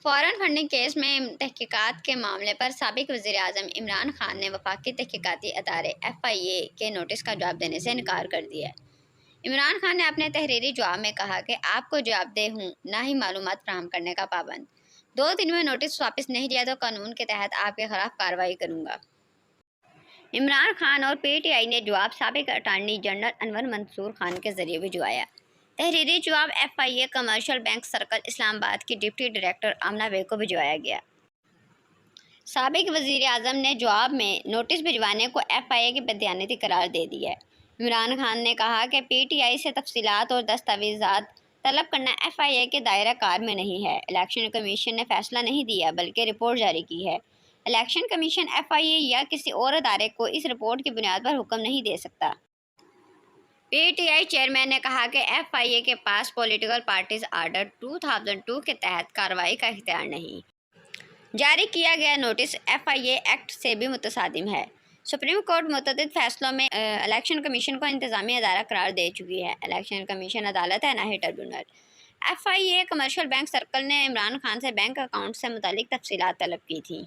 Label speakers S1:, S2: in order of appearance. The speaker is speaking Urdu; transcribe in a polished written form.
S1: فارن فنڈنگ کیس میں تحقیقات کے معاملے پر سابق وزیر اعظم عمران خان نے وفاقی تحقیقاتی ادارے FIA کے نوٹس کا جواب دینے سے انکار کر دیا ہے۔ عمران خان نے اپنے تحریری جواب میں کہا کہ آپ کو جواب دہ ہوں، نہ ہی معلومات فراہم کرنے کا پابند۔ 2 دن میں نوٹس واپس نہیں لیا تو قانون کے تحت آپ کے خلاف کارروائی کروں گا۔ عمران خان اور PTI نے جواب سابق اٹارنی جنرل انور منصور خان کے ذریعے بھجوایا۔ تحریری جواب FIA کمرشل بینک سرکل اسلام آباد کی ڈپٹی ڈائریکٹر آمنہ بیگ کو بھجوایا گیا۔ سابق وزیر اعظم نے جواب میں نوٹس بھجوانے کو FIA کی بددیانتی قرار دے دیا ہے۔ عمران خان نے کہا کہ PTI سے تفصیلات اور دستاویزات طلب کرنا FIA کے دائرہ کار میں نہیں ہے۔ الیکشن کمیشن نے فیصلہ نہیں دیا بلکہ رپورٹ جاری کی ہے۔ الیکشن کمیشن FIA یا کسی اور ادارے کو اس رپورٹ کی بنیاد پر حکم نہیں دے سکتا۔ PTI چیئرمین نے کہا کہ FIA کے پاس پولیٹیکل پارٹیز آرڈر 2002 کے تحت کارروائی کا اختیار نہیں۔ جاری کیا گیا نوٹس FIA ایکٹ سے بھی متصادم ہے۔ سپریم کورٹ متعدد فیصلوں میں الیکشن کمیشن کو انتظامی ادارہ قرار دے چکی ہے۔ الیکشن کمیشن عدالت ہے، نہ ہی tribunal. FIA commercial bank circle نے عمران خان سے بینک اکاؤنٹ سے متعلق تفصیلات طلب کی تھیں۔